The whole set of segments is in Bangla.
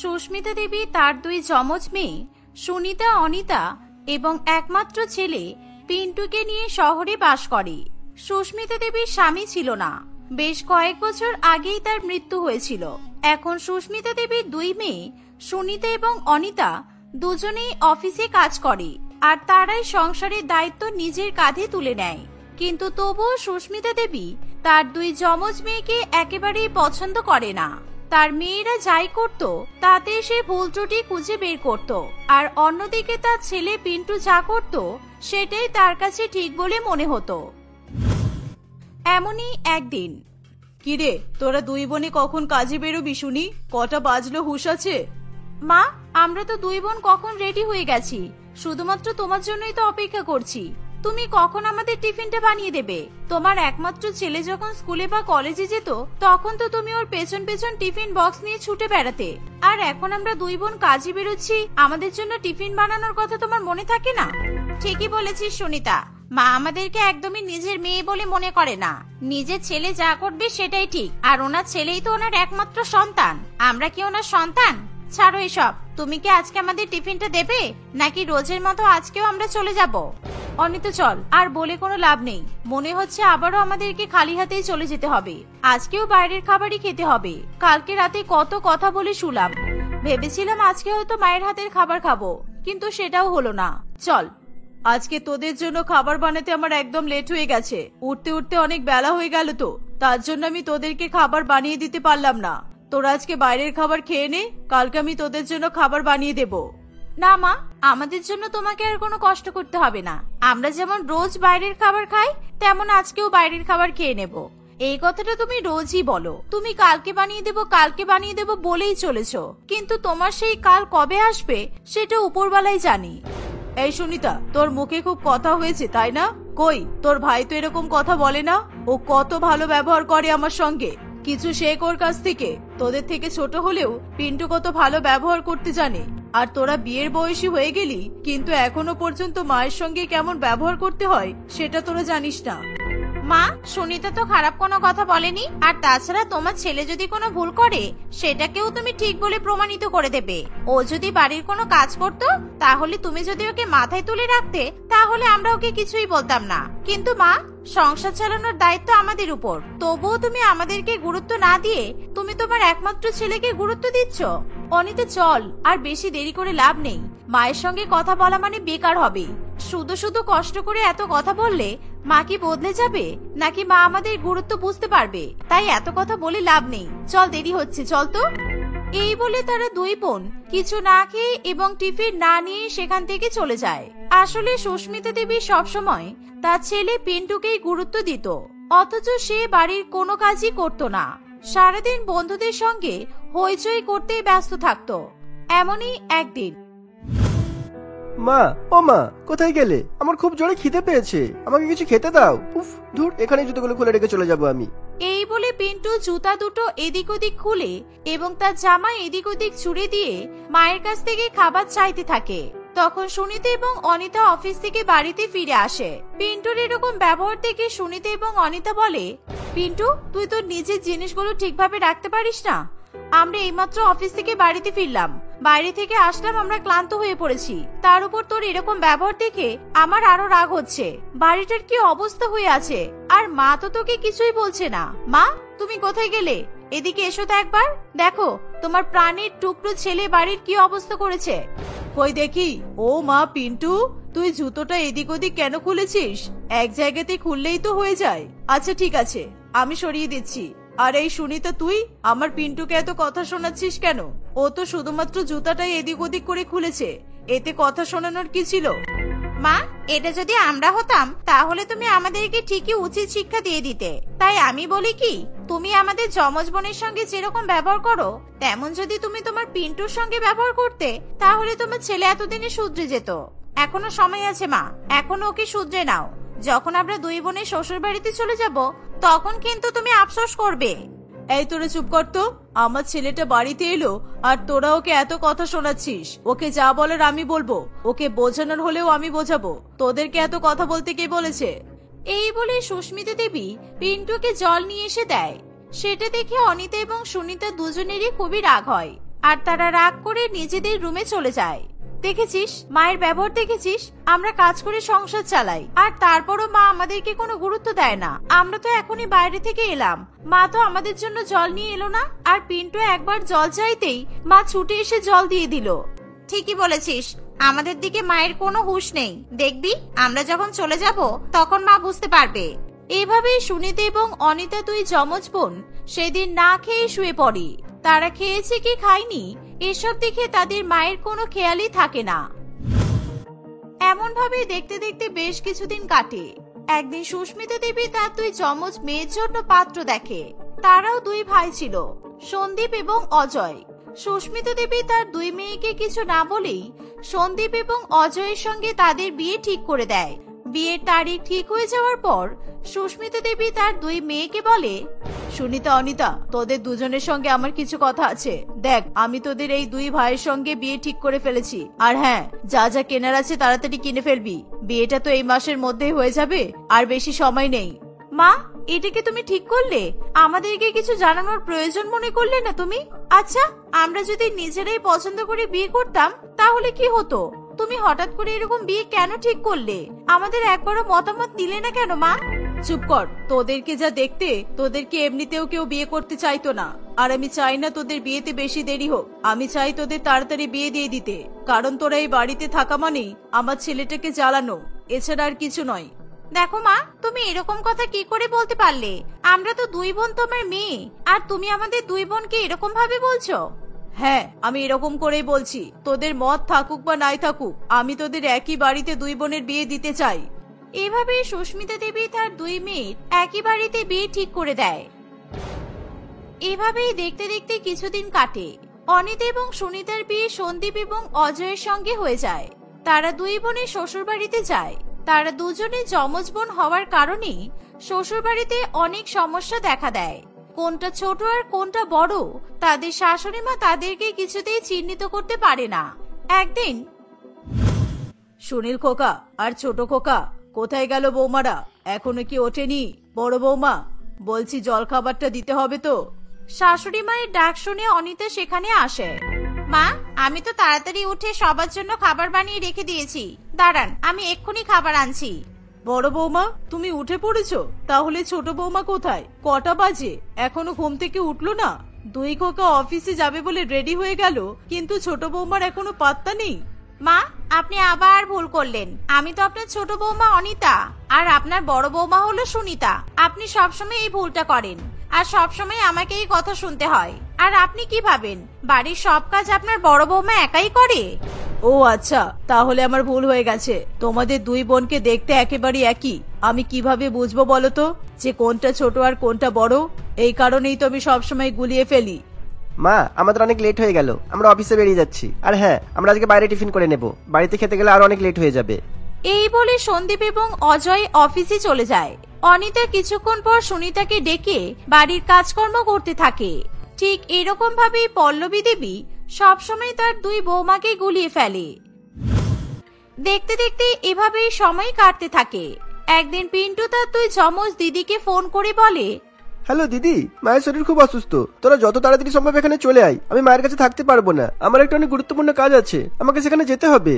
সুস্মিতা দেবী তার দুই যমজ মেয়ে সুনিতা অনিতা এবং একমাত্র ছেলে পিন্টুকে নিয়ে শহরে বাস করে। সুস্মিতা দেবীর স্বামী ছিল না, বেশ কয়েক বছর আগেই তার মৃত্যু হয়েছিল। এখন সুস্মিতা দেবীর দুই মেয়ে সুনিতা এবং অনিতা দুজনেই অফিসে কাজ করে আর তারাই সংসারের দায়িত্ব নিজের কাঁধে তুলে নেয়। কিন্তু তবুও সুস্মিতা দেবী তার দুই যমজ মেয়েকে একেবারেই পছন্দ করে না। তার মেয়েরা যাই করত তাতে সে ভুল ত্রুটি খুঁজে বের করত, আর অন্যদিকে তার ছেলে পিন্টু যা করত সেটাই তার কাছে ঠিক বলে মনে হতো। এমনই একদিন। কিরে, তোরা দুই বোনে কখন কাজে বেরোবি শুনি? কটা বাজলো হুঁশ আছে? মা, আমরা তো দুই বোন কখন রেডি হয়ে গেছি, শুধুমাত্র তোমার জন্যই তো অপেক্ষা করছি। তুমি কখন আমাদের টিফিনটা বানিয়ে দেবে? তোমার একমাত্র ছেলে যখন স্কুলে বা কলেজে যেত তখন তো তুমি ওর পেছন পেছন টিফিন বক্স নিয়ে ছুটে বেড়াতে, আর এখন আমরা দুই বোন কাজে বেরোচ্ছি, আমাদের জন্য টিফিন বানানোর কথা তোমার মনে থাকে না? ঠিকই বলেছিস সুনিতা, মা আমাদেরকে একদমই নিজের মেয়ে বলে মনে করে না। নিজের ছেলে যা করবে সেটাই ঠিক, আর ওনার ছেলেই তো ওনার একমাত্র সন্তান। আমরা কি ওনার সন্তান? ছাড়ো এসব। তুমি কি আজকে আমাদের টিফিনটা দেবে, নাকি রোজের মতো আজকেও আমরা চলে যাব? অনিতা চল, আর বলে কোনো লাভ নেই। মনে হচ্ছে আবারও আমাদেরকে খালি হাতেই চলে যেতে হবে। আজকেও বাইরের খাবারই খেতে হবে। কালকে রাতে কত কথা বলে শুলাম, ভেবেছিলাম আজকে হয়তো মায়ের হাতের খাবার খাবো, কিন্তু সেটাও হলো না। চল। আজকে তোদের জন্য খাবার বানাতে আমার একদম লেট হয়ে গেছে, উঠতে উঠতে অনেক বেলা হয়ে গেল, তো তার জন্য আমি তোদেরকে খাবার বানিয়ে দিতে পারলাম না। তোরা আজকে বাইরের খাবার খেয়ে নে, কালকে আমি তোদের জন্য খাবার বানিয়ে দেব। না মা, আমাদের জন্য তোমাকে আর কোনো কষ্ট করতে হবে না। আমরা যেমন রোজ বাইরের খাবার খাই তেমন আজকেও বাইরের খাবার খেয়ে নেব। এই কথাটা তুমি রোজই বলো। তুমি কালকে বানিয়ে দেব কালকে বানিয়ে দেব বলেই চলেছো, কিন্তু তোমার সেই কাল কবে আসবে সেটা উপরওয়ালাই জানি। এই সুনিতা, তোর মুখে খুব কথা হয়েছে তাই না? কই, তোর ভাই তো এরকম কথা বলে না। ও কত ভালো ব্যবহার করে আমার সঙ্গে, কিছু শেখ ওর কাছ থেকে। তোদের থেকে ছোট হলেও পিন্টু কত ভালো ব্যবহার করতে জানে। আর তোরা বিয়ের বয়সী হয়ে গেলি, কিন্তু এখনো পর্যন্ত মায়ের সঙ্গে কেমন ব্যবহার করতে হয় সেটা তোরা জানিস না। মা, সুনিতা তো খারাপ কোনো কথা বলেনি। আর তাছাড়া তোমার ছেলে যদি কোনো ভুল করে সেটাকেও তুমি ঠিক বলে প্রমাণিত করে দেবে। ও যদি বাড়ির কোনো কাজ করতো তাহলে তুমি যদি ওকে মাথায় তুলে রাখতে তাহলে আমরা ওকে কিছুই বলতাম না। কিন্তু মা, সংসার চালানোর দায়িত্ব আমাদের উপর, তবুও তুমি আমাদেরকে গুরুত্ব না দিয়ে তুমি তোমার একমাত্র ছেলেকে গুরুত্ব দিচ্ছ। অনিতা চল, আর বেশি দেরি করে লাভ নেই। মায়ের সঙ্গে কথা বলা মানে বেকার হবে। শুধু শুধু কষ্ট করে এত কথা বললে মা কি বদলে যাবে, নাকি মা আমাদের গুরুত্ব বুঝতে পারবে? তাই এত কথা বলে লাভ নেই, চল, দেরি হচ্ছে, চল তো। এই বলে তারা দুই বোন কিছু না খেয়ে এবং টিফিন না নিয়ে সেখান থেকে চলে যায়। আসলে সুস্মিতা দেবী সবসময় তার ছেলে পিন্টুকেই গুরুত্ব দিত, অথচ সে বাড়ির কোনো কাজই করতো না। সারাদিন বন্ধুদের সঙ্গে হইচই করতেই ব্যস্ত থাকতো। এমনই একদিন। মা, ও মা, কোথায় গেলে? আমার খুব জোরে খিদে পেয়েছে, আমাকে কিছু খেতে দাও। উফ, ধুর, এখানে জুতোগুলো খুলে রেখে চলে যাবো আমি। এই বলে পিন্টু জুতা দুটো এদিক ওদিক খুলে এবং তার জামা এদিক ওদিক ছুড়ে দিয়ে মায়ের কাছ থেকে খাবার চাইতে থাকে। তখন সুনিতা এবং অনিতা অফিস থেকে বাড়িতে ফিরে আসে। পিন্টুর এরকম ব্যবহার দেখে সুনিতা এবং অনিতা বলে, পিন্টু, তুই তোর নিজের জিনিসগুলো ঠিকভাবে রাখতে পারিস না? আমরা এইমাত্র অফিস থেকে বাড়িতে ফিরলাম, বাইরে থেকে আসলাম, আমরা ক্লান্ত হয়ে পড়েছি। তার উপর তোর এরকম ব্যবহার দেখে আমার আরো রাগ হচ্ছে। বাড়িটার কি অবস্থা হয়ে আছে, আর মা তো তোকে কিছুই বলছে না। মা, তুমি কোথায় গেলে? এদিকে এসো তো একবার, দেখো তোমার প্রাণের টুকরো ছেলে বাড়ির কি অবস্থা করেছে। কই দেখি। ও মা, পিন্টু, তুই জুতোটা এদিক ওদিক কেন খুলেছিস? এক জায়গাতে খুললেই তো হয়ে যায়। আচ্ছা ঠিক আছে, আমি সরিয়ে দিচ্ছি। আর এই সুনিতা, তুই আমার পিন্টুকে এত কথা শোনাচ্ছিস কেন? ও তো শুধুমাত্র জুতাটাই এদিক ওদিক করে খুলেছে, এতে কথা শোনানোর কি ছিল? মা, এটা যদি আমরা হতাম তাহলে তুমি আমাদেরকে ঠিকই উচিত শিক্ষা দিয়ে দিতে। তাই আমি বলি কি, তুমি আমাদের যমজ বোনের সঙ্গে যেরকম ব্যবহার করো তেমন যদি তুমি তোমার পিন্টুর সঙ্গে ব্যবহার করতে তাহলে তোমার ছেলে এতদিনে শুধরে যেত। এখনো সময় আছে মা, এখনো ওকে শুধরে নাও। যখন আমরা দুই বোনে শ্বশুর বাড়িতে চলে যাব তখন কিন্তু তুমি আফসোস করবে। এই তোরা চুপ কর তো। আমার ছেলেটা বাড়িতে এলো আর তোরা ওকে এত কথা শোনাচ্ছিস। ওকে যা বলার আমি বলবো, ওকে বোঝানোর হলেও আমি বোঝাবো। তোদেরকে এত কথা বলতে কে বলেছে? এই বলে সুস্মিতা দেবী পিন্টুকে জল নিয়ে এসে দেয়। সেটা দেখে অনিতা এবং সুনিতা দুজনেরই খুবই রাগ হয়। আর তারা রাগ করে নিজেদের রুমে চলে যায়। দেখেছিস মায়ের ব্যবহার দেখেছিস, আমরা কাজ করে সংসার চালাই আর তারপরও মা আমাদেরকে কোনো গুরুত্ব দেয় না। আমরা তো এখনই বাইরে থেকে এলাম, মা তো আমাদের জন্য জল নিয়ে এলো না। আর পিন্টু একবার জল চাইতেই মা ছুটে এসে জল দিয়ে দিল। ঠিকই বলেছিস, আমাদের দিকে মায়ের কোনো হুঁশ নেই। দেখবি আমরা যখন চলে যাব তখন মা বুঝতে পারবে। এভাবেই সুনিতা এবং অনিতা দুই যমজ বোন সেদিন না খেয়ে শুয়ে পড়ে। তারা খেয়েছে কি খায়নি এসব দেখে তাদের মায়ের কোনো খেয়ালই থাকে না। এমন ভাবে দেখতে দেখতে বেশ কিছুদিন কাটে। একদিন সুস্মিতা দেবী তার দুই যমজ মেয়ের জন্য পাত্র দেখে। তারাও দুই ভাই ছিল, সন্দীপ এবং অজয়। সুস্মিতা দেবী তার দুই মেয়েকে কিছু না বলেই সন্দীপ এবং অজয়ের সঙ্গে তাদের বিয়ে ঠিক করে দেয়। বিয়ের তারিখ ঠিক হয়ে যাওয়ার পর সুস্মিতা দেবী তার দুই মেয়েকে বলে, সুনিতা অনিতা, তোদের দুজনের সঙ্গে আমার কিছু কথা আছে। দেখ, আমি তোদের এই দুই ভাইয়ের সঙ্গে বিয়ে ঠিক করে ফেলেছি। আর হ্যাঁ, যা যা কেনার আছে তাড়াতাড়ি কিনে ফেলবি। বিয়েটা তো এই মাসের মধ্যেই হয়ে যাবে, আর বেশি সময় নেই। মা, এটাকে তুমি ঠিক করলে? আমাদেরকে কিছু জানানোর প্রয়োজন মনে করলে না তুমি? আচ্ছা, আমরা যদি নিজেরাই পছন্দ করে বিয়ে করতাম তাহলে কি হতো? তুমি হঠাৎ করে এরকম বিয়ে কেন ঠিক করলে? আমাদের একবারও মতামত দিলে না কেন মা? চুপ কর। তোদেরকে যা দেখতে, তোদেরকে এমনিতেও কেউ বিয়ে করতে চাইতো না। আর আমি চাই না তোদের বিয়েতে বেশি দেরি হোক। আমি চাই তোদের তাড়াতাড়ি বিয়ে দিয়ে দিতে, কারণ তোরা এই বাড়িতে থাকা মানেই আমার ছেলেটাকে জ্বালানো, এছাড়া আর কিছু নয়। দেখো মা, তুমি এরকম কথা কি করে বলতে পারলে? আমরা তো দুই বোন তোমার মেয়ে, আর তুমি আমাদের দুই বোনকে এরকম ভাবে বলছো? হ্যাঁ, আমি এরকম করেই বলছি। তোদের মত থাকুক বা নাই থাকুক, আমি তোদের একই বাড়িতে দুই বোনের বিয়ে দিতে চাই। এভাবে সুস্মিতা দেবী তার দুই মেয়ের একই বাড়িতে বিয়ে ঠিক করে দেয়। এভাবেই দেখতে দেখতে কিছুদিন কাটে। অনিতা এবং সুনিতার বিয়ে সন্দীপ এবং অজয়ের সঙ্গে হয়ে যায়। তারা দুই বোনের শ্বশুর বাড়িতে যায়। তারা দুজনে যমজ বোন হওয়ার কারণে শ্বশুর বাড়িতে অনেক সমস্যা দেখা দেয়। কোনটা ছোট আর কোনটা বড় তাদের শাশুড়ি মা তাদেরকে কিছুতেই চিহ্নিত করতে পারে না। একদিন, সুনীল খোকা আর ছোট খোকা, কোথায় গেল বৌমারা? এখনো কি ওঠেনি? বড় বৌমা, বলছি জল খাবারটা দিতে হবে তো। শাশুড়ি মায়ের ডাক শুনে অনিতা সেখানে আসে। মা, আমি তো তাড়াতাড়ি উঠে সবার জন্য খাবার বানিয়ে রেখে দিয়েছি। দাঁড়ান, আমি এক্ষুনি খাবার আনছি। বড় বৌমা, তুমি উঠে পড়েছো? তাহলে ছোট বৌমা কোথায়? কটা বাজে? এখনো ঘুম থেকে উঠলো না? দুই খোকা অফিসে যাবে বলে রেডি হয়ে গেল, কিন্তু ছোট বৌমার এখনো পাত্তা নেই। মা, আপনি আবার ভুল করলেন। আমি তো আপনার ছোট বৌমা অনিতা, আর আপনার বড় বৌমা হলো সুনিতা। আপনি সবসময় এই ভুলটা করেন, আর সবসময় আমাকে এই কথা শুনতে হয়। আর আপনি কি ভাবেন বাড়ির সব কাজ আপনার বড় বৌমা একাই করে? ও আচ্ছা, তাহলে আমার ভুল হয়ে গেছে। তোমাদের দুই বোনকে দেখতে একেবারে একই। আমি কিভাবে বুঝবো বলো তো যে কোনটা ছোট আর কোনটা বড়? এই কারণেই তো আমি সবসময় গুলিয়ে ফেলি। মা, আমাদের অনেক লেট হয়ে গেল, আমরা অফিসে বেরিয়ে যাচ্ছি। আর হ্যাঁ, আমরা আজকে বাইরে টিফিন করে নেব, বাড়িতে খেতে গেলে আরো অনেক লেট হয়ে যাবে। এই বলে সন্দীপ এবং অজয় অফিসে চলে যায়। অনিতা কিছুক্ষণ পর সুনিতাকে ডেকে বাড়ির কাজকর্ম করতে থাকে। ঠিক এরকম ভাবেই পল্লবী দেবী সবসময় তার দুই বৌমাকে গুলিয়ে ফেলে। দেখতে দেখতে এভাবেই সময় কাটতে থাকে। একদিন পিন্টু তার দুই যমজ দিদিকে ফোন করে বলে, হ্যালো দিদি, মায়ের শরীর খুব অসুস্থ, তোরা যত তাড়াতাড়ি সম্ভব এখানে চলে আয়। আমি মায়ের কাছে থাকতে পারবো না, আমার একটা অনেক গুরুত্বপূর্ণ কাজ আছে, আমাকে সেখানে যেতে হবে।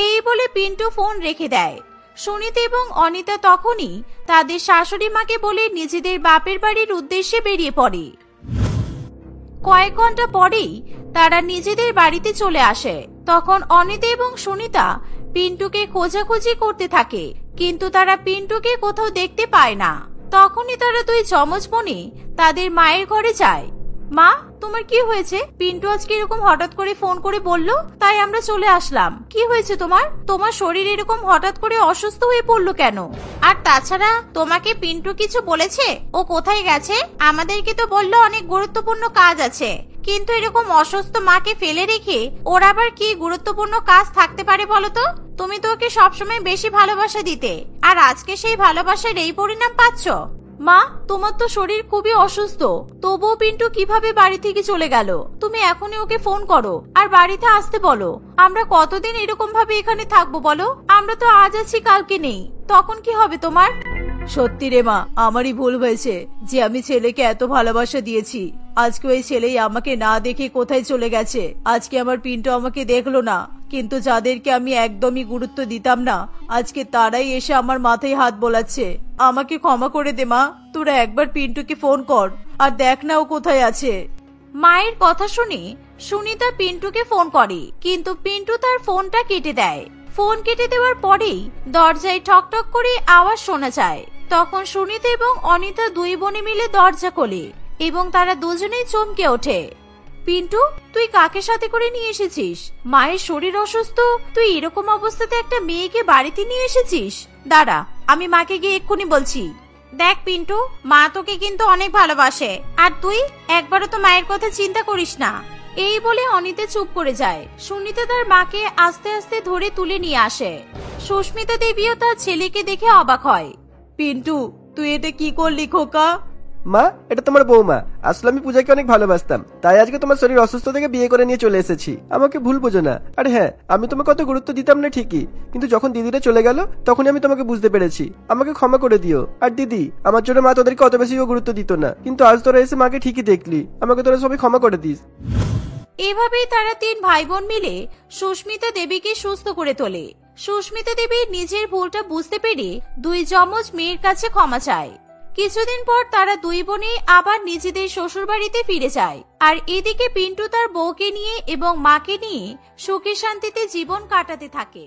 এই বলে পিন্টু ফোন রেখে দেয়। সুনিতা এবং অনিতা তখনই তাদের শাশুড়ি মাকে বলে নিজেদের বাপের বাড়ির উদ্দেশ্যে বেরিয়ে পড়ে। কয়েক ঘন্টা পরেই তারা নিজেদের বাড়িতে চলে আসে। তখন অনিতা এবং সুনিতা পিন্টুকে খোঁজাখুঁজি করতে থাকে, কিন্তু তারা পিন্টুকে কোথাও দেখতে পায় না। তখনই তারা দুই যমজ বোনে তাদের মায়ের ঘরে যায়। মা, তোমার কি হয়েছে? পিন্টু আজকে এরকম হঠাৎ করে ফোন করে বললো, তাই আমরা চলে আসলাম। কি হয়েছে তোমার? তোমার শরীর এরকম হঠাৎ করে অসুস্থ হয়ে পড়লো কেন? আর তাছাড়া তোমাকে পিন্টু কিছু বলেছে? ও কোথায় গেছে? আমাদেরকে তো বললো অনেক গুরুত্বপূর্ণ কাজ আছে, কিন্তু এরকম অসুস্থ মাকে ফেলে রেখে ওর আবার কি গুরুত্বপূর্ণ কাজ থাকতে পারে বলো তো? তুমি তো ওকে সবসময় বেশি ভালোবাসা দিতে, আর আজকে সেই ভালোবাসার এই পরিণাম পাচ্ছ। মা, তোমার তো শরীর খুবই অসুস্থ, তবুও পিন্টু কিভাবে বাড়ি থেকে চলে গেল? তুমি এখনই ওকে ফোন করো আর বাড়িতে আসতে বলো। আমরা কতদিন এরকম ভাবে এখানে থাকবো বলো? আমরা তো আজ আছি, কালকে নেই, তখন কি হবে তোমার? সত্যি রে মা, আমারই ভুল হয়েছে যে আমি ছেলেকে এত ভালোবাসা দিয়েছি। আজকে ওই ছেলেই আমাকে না দেখে কোথায় চলে গেছে। আজকে আমার পিন্টু আমাকে দেখলো না, কিন্তু যাদেরকে আমি একদমই গুরুত্ব দিতাম না আজকে তারাই এসে আমার মাথায় হাত বোলাচ্ছে। আমাকে ক্ষমা করে দে মা, তোরা একবার পিন্টুকে ফোন কর আর দেখ না ও কোথায় আছে। মায়ের কথা শুনে সুনিতা পিন্টুকে ফোন করে, কিন্তু পিন্টু তার ফোনটা কেটে দেয়। ফোন কেটে দেওয়ার পরেই দরজায় ঠকঠক করে আওয়াজ শোনা যায়। তখন সুনিতা এবং অনিতা দুই বোনে মিলে দরজা খোলে এবং তারা দুজনেই চমকে ওঠে। পিন্টু, তুই কাকে সাথে করে নিয়ে এসেছিস? মায়ের শরীর অসুস্থ, তুই এরকম অবস্থাতে একটা মেয়েকে বাড়িতে নিয়ে এসেছিস? দাঁড়া, আমি মাকে গিয়ে এক্ষুনি বলছি। দেখ পিন্টু, মা তোকে কিন্তু অনেক ভালোবাসে, আর তুই একবারও তো মায়ের কথা চিন্তা করিস না। এই বলে অনিতা চুপ করে যায়। সুনিতা তার মাকে আস্তে আস্তে ধরে তুলে নিয়ে আসে। সুস্মিতা দেবীও তার ছেলেকে দেখে অবাক হয়। পিন্টু, তুই এটা কি করলি খোকা? মা, এটা তোমার বৌমা। আসলে আমি পূজাকে অনেক ভালোবাসতাম, তাই আজকে তোমার শরীর অসুস্থ থেকে বিয়ে করে নিয়ে চলে এসেছি। আমাকে ভুল বোঝো না। আর হ্যাঁ, আমি তোমাকে অত গুরুত্ব দিতাম না ঠিকই, কিন্তু যখন দিদিরা চলে গেল তখনই আমি তোমাকে বুঝতে পেরেছি। আমাকে ক্ষমা করে দিও। আর দিদি, আমার জন্য মা তোদেরকে অত বেশি গুরুত্ব দিত না, কিন্তু আজ তোরা এসে মাকে ঠিকই দেখলি। আমাকে তোরা সবাই ক্ষমা করে দিস। এভাবেই তারা তিন ভাই বোন মিলে সুস্মিতা দেবীকে সুস্থ করে তোলে। সুস্মিতা দেবী নিজের ভুলটা বুঝতে পেরে দুই যমজ মেয়ের কাছে ক্ষমা চায়। কিছুদিন পর তারা দুই বোনে আবার নিজেদের শ্বশুর বাড়িতে ফিরে যায়। আর এদিকে পিন্টু তার বউকে নিয়ে এবং মাকে নিয়ে সুখে শান্তিতে জীবন কাটাতে থাকে।